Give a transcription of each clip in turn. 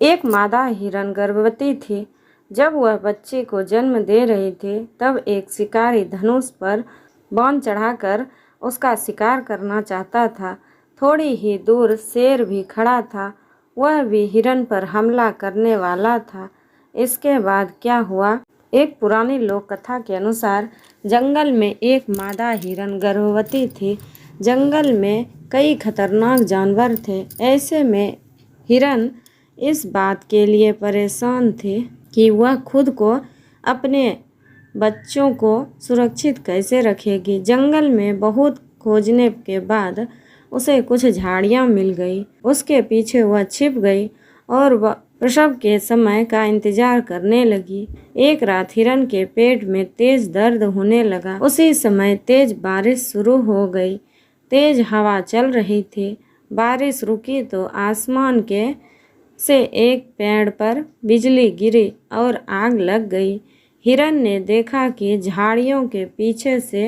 एक मादा हिरन गर्भवती थी। जब वह बच्चे को जन्म दे रही थी तब एक शिकारी धनुष पर बाण चढ़ाकर उसका शिकार करना चाहता था। थोड़ी ही दूर शेर भी खड़ा था, वह भी हिरन पर हमला करने वाला था। इसके बाद क्या हुआ? एक पुरानी लोक कथा के अनुसार जंगल में एक मादा हिरन गर्भवती थी। जंगल में कई खतरनाक जानवर थे। ऐसे में हिरन इस बात के लिए परेशान थे कि वह खुद को अपने बच्चों को सुरक्षित कैसे रखेगी। जंगल में बहुत खोजने के बाद उसे कुछ झाड़ियाँ मिल गई। उसके पीछे वह छिप गई और वह प्रसव के समय का इंतजार करने लगी। एक रात हिरन के पेट में तेज दर्द होने लगा। उसी समय तेज बारिश शुरू हो गई। तेज हवा चल रही थी। बारिश रुकी तो आसमान के से एक पेड़ पर बिजली गिरी और आग लग गई। हिरन ने देखा कि झाड़ियों के पीछे से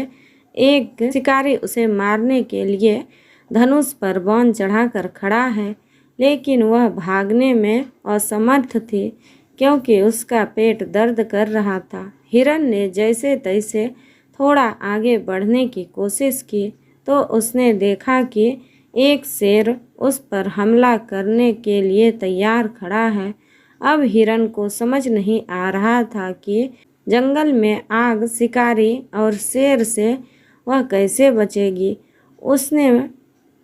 एक शिकारी उसे मारने के लिए धनुष पर बाण चढ़ाकर खड़ा है, लेकिन वह भागने में असमर्थ थी क्योंकि उसका पेट दर्द कर रहा था। हिरन ने जैसे तैसे थोड़ा आगे बढ़ने की कोशिश की तो उसने देखा कि एक शेर उस पर हमला करने के लिए तैयार खड़ा है। अब हिरन को समझ नहीं आ रहा था कि जंगल में आग, शिकारी और शेर से वह कैसे बचेगी। उसने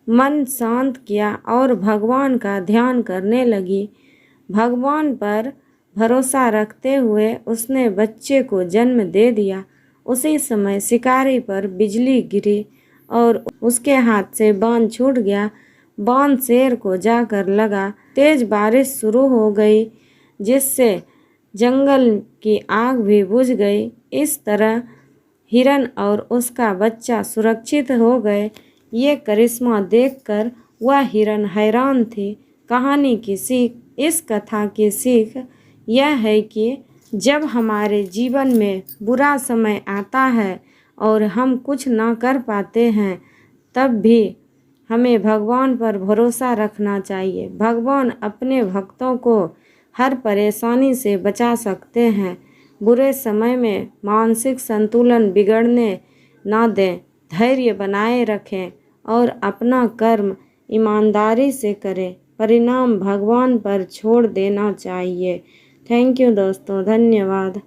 मन शांत किया और भगवान का ध्यान करने लगी। भगवान पर भरोसा रखते हुए उसने बच्चे को जन्म दे दिया। उसी समय शिकारी पर बिजली गिरी और उसके हाथ से बाण छूट गया। बाण शेर को जाकर लगा। तेज बारिश शुरू हो गई जिससे जंगल की आग भी बुझ गई। इस तरह हिरन और उसका बच्चा सुरक्षित हो गए। ये करिश्मा देखकर वह हिरन हैरान थी। कहानी की सीख, इस कथा की सीख यह है कि जब हमारे जीवन में बुरा समय आता है और हम कुछ ना कर पाते हैं तब भी हमें भगवान पर भरोसा रखना चाहिए। भगवान अपने भक्तों को हर परेशानी से बचा सकते हैं। बुरे समय में मानसिक संतुलन बिगड़ने ना दें, धैर्य बनाए रखें और अपना कर्म ईमानदारी से करें। परिणाम भगवान पर छोड़ देना चाहिए। थैंक यू दोस्तों, धन्यवाद।